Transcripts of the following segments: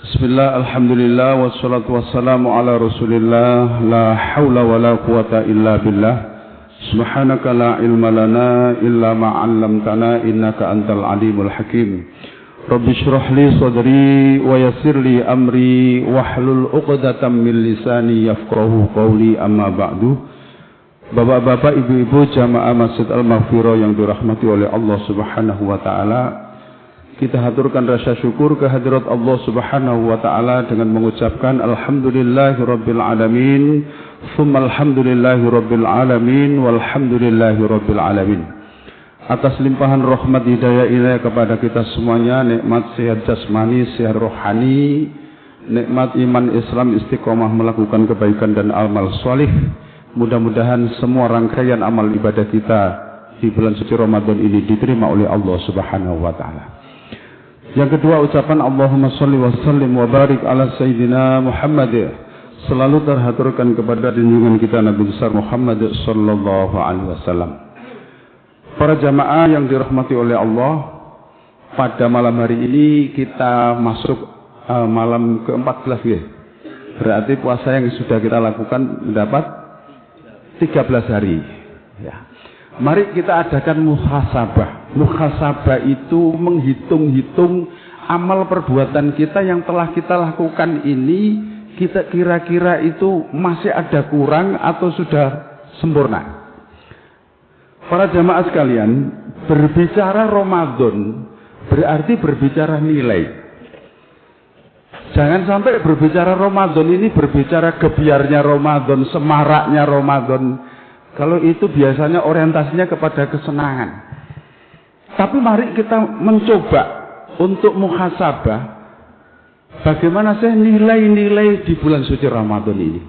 Bismillah, alhamdulillah, wassalatu wassalamu ala rasulillah. La hawla wa la quwata illa billah. Subhanaka la ilma lana illa ma'allamtana innaka antal alimul hakim. Rabbi syrah li sadri wa yassir li amri wahlul uqdatam min lisani yafqahu qawli, amma ba'du. Bapak-bapak, ibu-ibu jamaah Masjid Al-Maghfirah yang dirahmati oleh Allah Subhanahu wa taala, kita haturkan rasa syukur kehadirat Allah Subhanahu wa taala dengan mengucapkan alhamdulillahirabbil alamin, tsumma alhamdulillahirabbil alamin, walhamdulillahirabbil alamin. Atas limpahan rahmat hidayah ilahi kepada kita semuanya, nikmat sehat jasmani, sehat rohani, nikmat iman Islam, istiqomah melakukan kebaikan dan amal salih. Mudah-mudahan semua rangkaian amal ibadah kita di bulan suci Ramadan ini diterima oleh Allah Subhanahu wa taala. Yang kedua, ucapan Allahumma sholli wa sallim wa barik ala Sayyidina Muhammad selalu terhaturkan kepada junjungan kita Nabi besar Muhammad sallallahu alaihi wasallam. Para jamaah yang dirahmati oleh Allah, pada malam hari ini kita masuk malam ke-14 ya. Berarti puasa yang sudah kita lakukan mendapat 13 hari ya. Mari kita adakan muhasabah. Muhasabah itu menghitung-hitung amal perbuatan kita yang telah kita lakukan ini, kita kira-kira itu masih ada kurang atau sudah sempurna. Para jamaah sekalian, berbicara Ramadan berarti berbicara nilai. Jangan sampai berbicara Ramadan ini berbicara gebiarnya Ramadan, semaraknya Ramadan. Kalau itu biasanya orientasinya kepada kesenangan. Tapi mari kita mencoba untuk muhasabah bagaimana sih nilai-nilai di bulan suci Ramadan ini.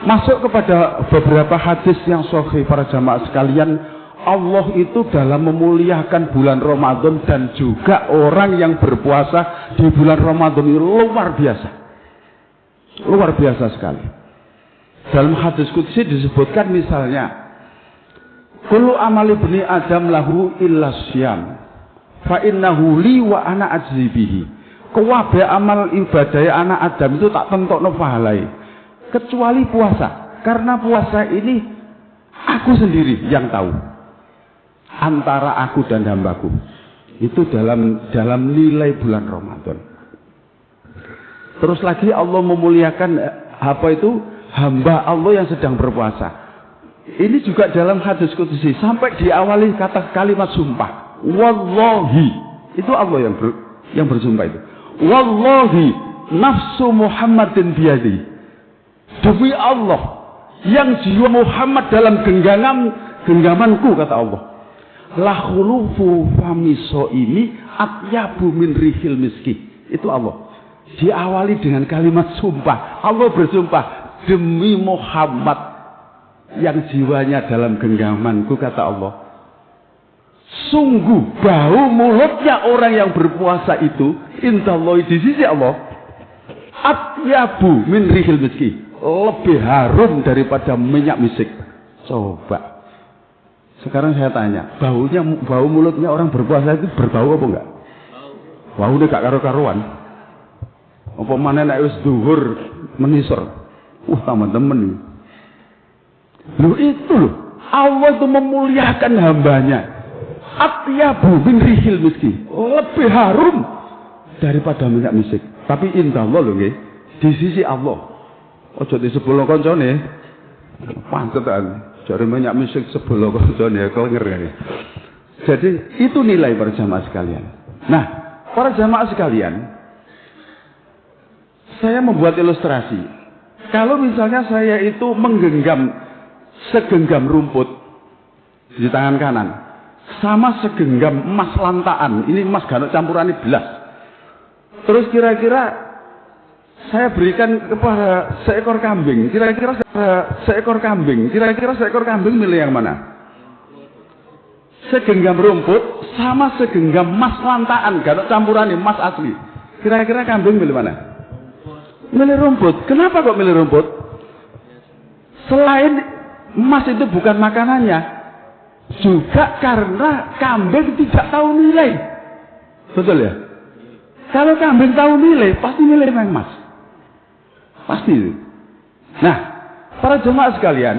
Masuk kepada beberapa hadis yang sahih para jamaah sekalian, Allah itu dalam memuliakan bulan Ramadan dan juga orang yang berpuasa di bulan Ramadan ini luar biasa. Luar biasa sekali. Dalam hadis qudsi disebutkan misalnya, kullu amali bani Adam lahu illa syiyam, fa innahu li wa ana ajzi bihi. Kabeh amal ibadah anak Adam itu tak tentokno pahalai, kecuali puasa. Karena puasa ini aku sendiri yang tahu, antara aku dan hambaku. Itu dalam nilai bulan Ramadan. Terus lagi Allah memuliakan apa itu? Hamba Allah yang sedang berpuasa. Ini juga dalam hadis qudsi sampai diawali kata kalimat sumpah. Wallahi, itu Allah yang bersumpah itu. Wallahi nafsu Muhammadin biyadi. Demi Allah yang jiwa Muhammad dalam genggamanku, kata Allah. La khulufu fami shaimi atyabu min rihil miski. Itu Allah. Diawali dengan kalimat sumpah. Allah bersumpah, demi Muhammad yang jiwanya dalam genggamanku, kata Allah. Sungguh bau mulutnya orang yang berpuasa itu indallahi, di sisi Allah, atyabu min rihil miski, lebih harum daripada minyak misik. Coba sekarang saya tanya, bau mulutnya orang berpuasa itu berbau apa enggak? Baunya gak karu-karuan. Apa mana nek wis zuhur menisor, teman-teman, loh itu loh, Allah itu memuliakan hambanya. Atyabu min rihil miski, lebih harum daripada minyak misik. Tapi indallah loh nggih, di sisi Allah. Ojo disebul koncone, pantetan jare minyak misik sebul koncone klenger ya. Jadi itu nilai para jamaah sekalian. Nah, para jamaah sekalian, saya membuat ilustrasi. Kalau misalnya saya itu menggenggam segenggam rumput di tangan kanan, sama segenggam emas lantaan, ini emas ganok campuran belas. Terus kira-kira saya berikan kepada seekor kambing, kira-kira seekor kambing milih yang mana? Segenggam rumput sama segenggam emas lantaan, ganok campuran emas asli. Kira-kira kambing milih mana? Milih rumput. Kenapa kok milih rumput? Selain emas itu bukan makanannya, Juga karena kambing tidak tahu nilai. Betul ya? Kalau kambing tahu nilai, pasti nilai emas. Pasti. Nah, para jemaah sekalian,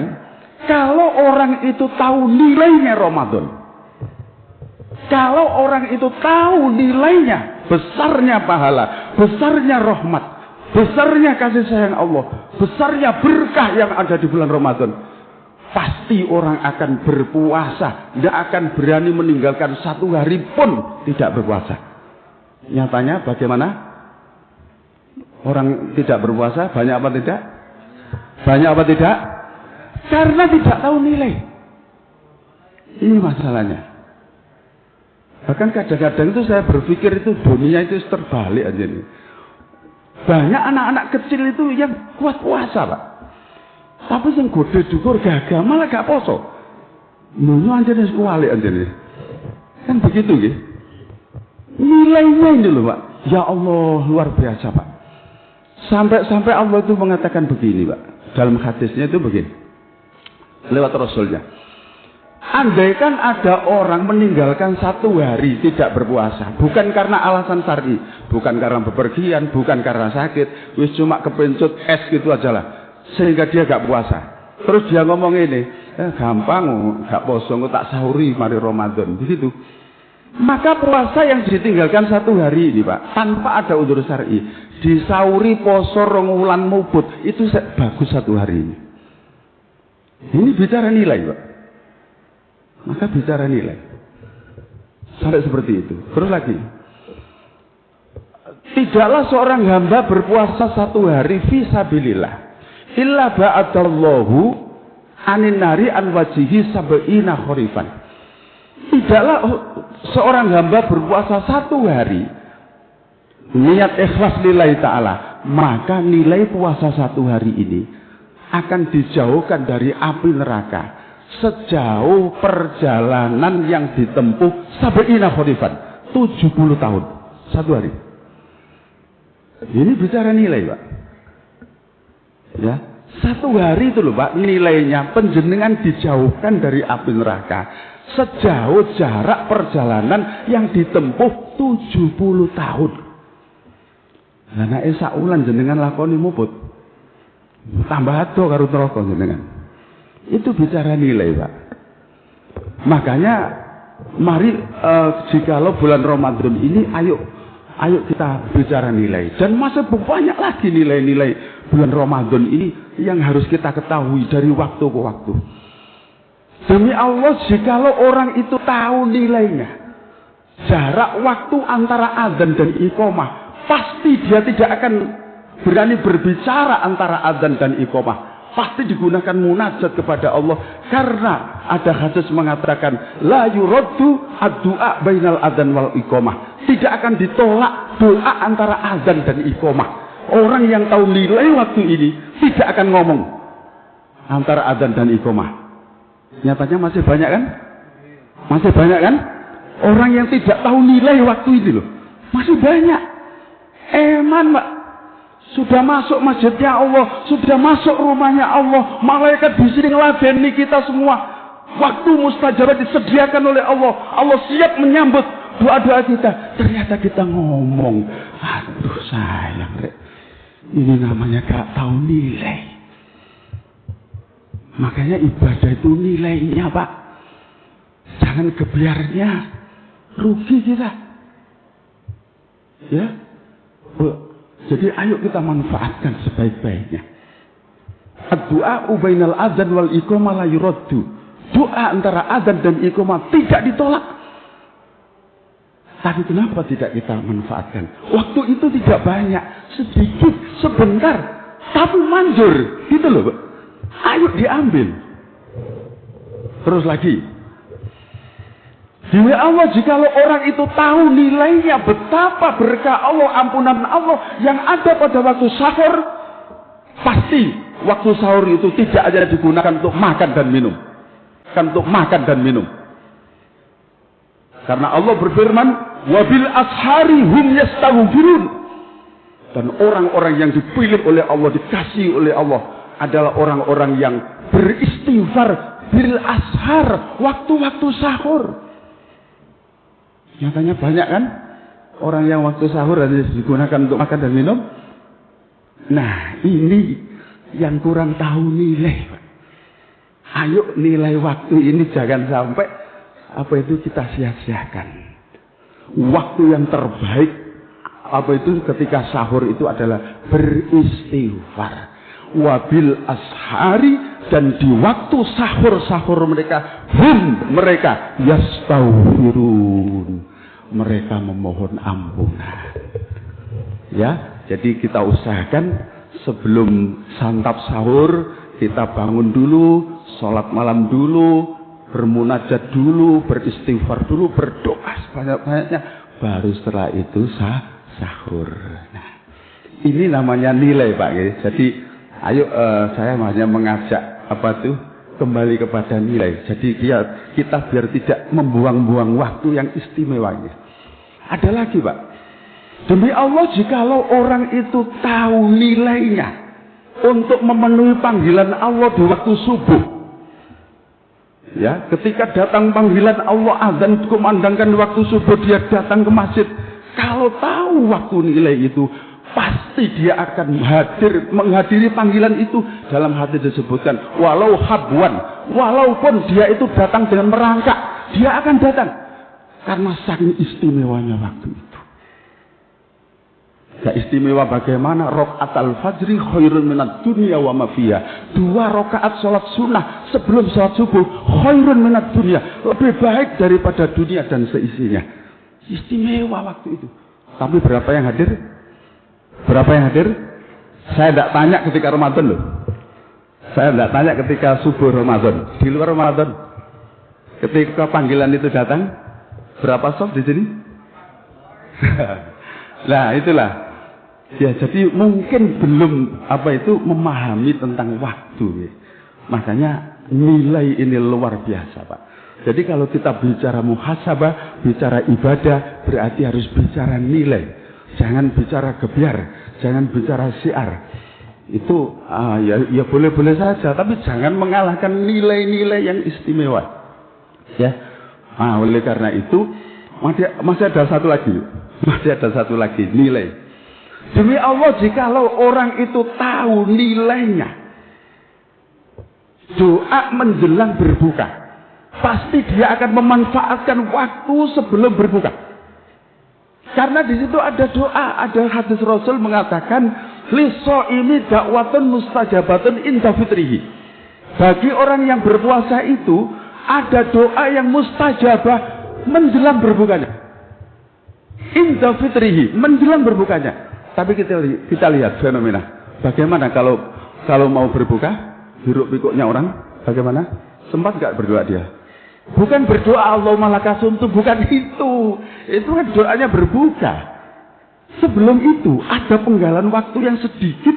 kalau orang itu tahu nilainya Ramadan, kalau orang itu tahu nilainya, besarnya pahala, besarnya rahmat, besarnya kasih sayang Allah, besarnya berkah yang ada di bulan Ramadan, pasti orang akan berpuasa, tidak akan berani meninggalkan satu hari pun tidak berpuasa. Nyatanya bagaimana? Orang tidak berpuasa, banyak apa tidak? Banyak apa tidak? Karena tidak tahu nilai. Ini masalahnya. Bahkan kadang-kadang itu saya berpikir itu dunia itu terbalik aja nih. Banyak anak-anak kecil itu yang kuat puasa, Pak. Tapi yang gede dukur gagah malah gak poso. Nunyu aja nih sekuali aja nih. Kan begitu gitu. Nilainya ini loh, Pak. Ya Allah, luar biasa, Pak. Sampai Allah itu mengatakan begini, Pak. Dalam hadisnya itu begini. Lewat Rasulnya. Andaikan ada orang meninggalkan satu hari tidak berpuasa, bukan karena alasan syar'i, bukan karena bepergian, bukan karena sakit, wis cuma kepencut es gitu aja lah, sehingga dia gak puasa. Terus dia ngomong ini, gampang, gak poso, tak sahuri mari Ramadan, begitu. Maka puasa yang ditinggalkan satu hari ini, Pak, tanpa ada udzur syar'i, disauri poso 2 wulan mubut, itu bagus satu hari ini. Ini bicara nilai, Pak. Maka bicara nilai. Sampai seperti itu. Terus lagi. Tidaklah seorang hamba berpuasa satu hari fisabilillah illa ba'adallahu anin nari an wajihi sab'ina khorifan. Tidaklah seorang hamba berpuasa satu hari niat ikhlas lillahi ta'ala, maka nilai puasa satu hari ini akan dijauhkan dari api neraka sejauh perjalanan yang ditempuh sab'ina khorifan, 70 tahun satu hari. Ini bicara nilai, Pak. Ya, satu hari itu loh, Pak, nilainya penjenengan dijauhkan dari api neraka sejauh jarak perjalanan yang ditempuh 70 tahun. Lah nek sak wulan jenengan lakoni muput, tambah ado karo neraka jenengan. Itu bicara nilai, Pak. Makanya mari jikalau bulan Ramadan ini ayo kita bicara nilai. Dan masih banyak lagi nilai-nilai bulan Ramadan ini yang harus kita ketahui dari waktu ke waktu. Demi Allah, jikalau orang itu tahu nilainya, jarak waktu antara adzan dan iqamah, pasti dia tidak akan berani berbicara antara adzan dan iqamah. Pasti digunakan munajat kepada Allah, karena ada hadis mengatakan la yuraddu ad-du'a bainal adzan wal iqamah. Tidak akan ditolak doa antara adzan dan iqamah. Orang yang tahu nilai waktu ini tidak akan ngomong antara adzan dan iqamah. Nyatanya masih banyak kan? Masih banyak kan? Orang yang tidak tahu nilai waktu ini loh. Masih banyak. Eman, Pak. Sudah masuk masjidnya Allah, sudah masuk rumahnya Allah, malaikat di sini ngeladeni kita semua. Waktu mustajabah disediakan oleh Allah. Allah siap menyambut doa-doa kita. Ternyata kita ngomong, aduh sayang, Rek. Ini namanya gak tahu nilai. Makanya ibadah itu nilainya, Pak. Jangan kebiarnya rugi kita. Ya. Jadi ayo kita manfaatkan sebaik-baiknya. Ad-du'a bainal adzan wal iqamah la yuraddu. Doa antara adzan dan iqamah tidak ditolak. Tapi kenapa tidak kita manfaatkan? Waktu itu tidak banyak, sedikit, sebentar, tapi manjur, gitu loh, Pak. Ayo diambil. Terus lagi. Demi Allah, jikalau orang itu tahu nilainya, betapa berkah Allah, ampunan Allah yang ada pada waktu sahur, pasti waktu sahur itu tidak aja digunakan untuk makan dan minum. Kan untuk makan dan minum. Karena Allah berfirman, wabil ashari hum yastaghfirun. Dan orang-orang yang dipilih oleh Allah, dikasih oleh Allah adalah orang-orang yang beristighfar bil ashar, waktu-waktu sahur. Nyatanya banyak kan orang yang waktu sahur hanya digunakan untuk makan dan minum. Nah, ini yang kurang tahu nilai. Ayo nilai waktu ini jangan sampai kita sia-siakan. Waktu yang terbaik ketika sahur itu adalah beristighfar. Wabil ashari, dan di waktu sahur mereka mereka yastaghfirun, mereka memohon ampunan. Ya, jadi kita usahakan sebelum santap sahur kita bangun dulu, sholat malam dulu, bermunajat dulu, beristighfar dulu, berdoa sebanyak-banyaknya, baru setelah itu sahur. Nah, ini namanya nilai, Pak. Jadi ayo saya hanya mengajak kembali kepada nilai. Jadi kita biar tidak membuang-buang waktu yang istimewa ini. Ada lagi, Pak. Demi Allah, jikalau orang itu tahu nilainya untuk memenuhi panggilan Allah di waktu subuh. Ya, ketika datang panggilan Allah, azan kumandangkan waktu subuh, dia datang ke masjid. Kalau tahu waktu nilai itu, pasti dia akan menghadiri panggilan itu. Dalam hati disebutkan, walau habwan, walaupun dia itu datang dengan merangkak, dia akan datang. Karena saking istimewanya waktu itu. Ya, istimewa bagaimana? Rakaat fajri khairun minad dunya wa ma fiha. 2 rakaat salat sunnah sebelum salat subuh khairun minad dunya, lebih baik daripada dunia dan seisinya. Istimewa waktu itu. Tapi berapa yang hadir? Berapa yang hadir? Saya tidak tanya ketika Ramadan loh. Saya tidak tanya ketika subuh Ramadan. Di luar Ramadan, ketika panggilan itu datang, berapa soft di sini? Nah, itulah. Ya, jadi mungkin belum memahami tentang waktu. Makanya nilai ini luar biasa, Pak. Jadi kalau kita bicara muhasabah, bicara ibadah, berarti harus bicara nilai. Jangan bicara gebyar, jangan bicara syiar. Itu ya boleh-boleh saja, tapi jangan mengalahkan nilai-nilai yang istimewa. Ya. Oleh karena itu masih ada satu lagi nilai. Demi Allah, jikalau orang itu tahu nilainya, doa menjelang berbuka, pasti dia akan memanfaatkan waktu sebelum berbuka. Karena di situ ada doa, ada hadis Rasul mengatakan, "Lis-shaimi da'watun mustajabatun inda fitrihi." Bagi orang yang berpuasa itu ada doa yang mustajabah menjelang berbukanya. Inda fitrihi, menjelang berbukanya. Tapi kita lihat fenomena. Bagaimana kalau mau berbuka, hiruk pikuknya orang, bagaimana? Sempat nggak berdoa dia? Bukan berdoa Allahumma lakasumtu, bukan itu. Itu kan doanya berbuka. Sebelum itu ada penggalan waktu yang sedikit.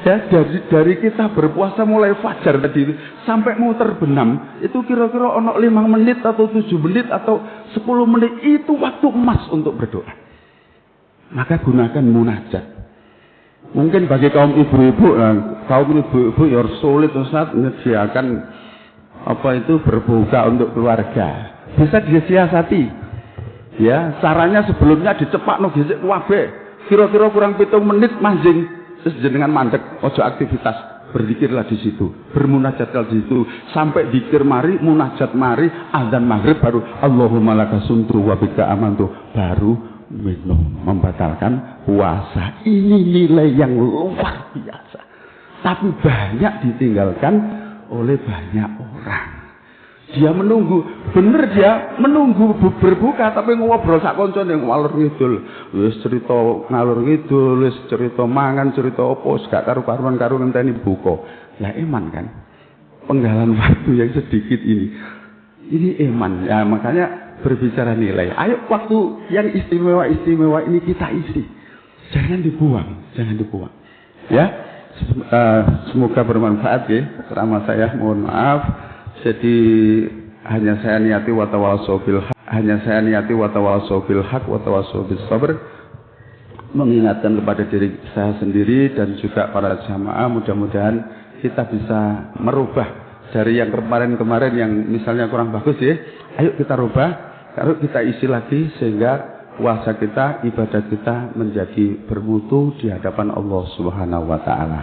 Ya, dari kita berpuasa mulai fajar tadi sampai mau terbenam, itu kira-kira ono 5 menit atau 7 menit atau 10 menit, itu waktu emas untuk berdoa. Maka gunakan munajat. Mungkin bagi kaum ibu-ibu ya sulit Ustaz menyediakan berbuka untuk keluarga. Bisa disiasati. Ya, caranya sebelumnya dicepakno gesek wabe. Kira-kira kurang 7 menit manjing, terus jenengan mandek, ojo aktivitas, berzikirlah di situ, bermunajatlah di situ, sampai zikir mari, munajat mari, azan maghrib baru Allahumma lakasumtu wa bika amantu, baru minum, membatalkan puasa. Ini nilai yang luar biasa, tapi banyak ditinggalkan oleh banyak orang. Dia menunggu, bener dia menunggu berbuka, tapi ngobrol sak koncone ngalor ngidul, wis cerita ngalor ngidul, wis cerita mangan, cerita apa, gak karu-karuan karo ngenteni buka. Lah eman kan, penggalan waktu yang sedikit ini eman. Ya makanya berbicara nilai. Ayo waktu yang istimewa ini kita isi. Jangan dibuang. Ya. Semoga bermanfaat ya. Ceramah saya, mohon maaf. Jadi hanya saya niati wa tawassaw bil haq wa tawassaw bis sabr. Mengingatkan kepada diri saya sendiri dan juga para jamaah, mudah-mudahan kita bisa merubah dari yang kemarin-kemarin yang misalnya kurang bagus ya, ayo kita rubah, ayo kita isi lagi sehingga puasa kita, ibadah kita menjadi bermutu di hadapan Allah Subhanahu wa taala.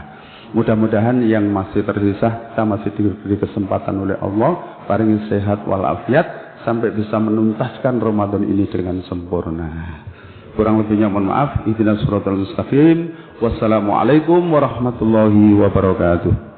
Mudah-mudahan yang masih tersisa kita masih diberi kesempatan oleh Allah, paringi sehat walafiat sampai bisa menuntaskan Ramadan ini dengan sempurna. Kurang lebihnya mohon maaf. Ihdinas siratal mustaqim. Wassalamualaikum warahmatullahi wabarakatuh.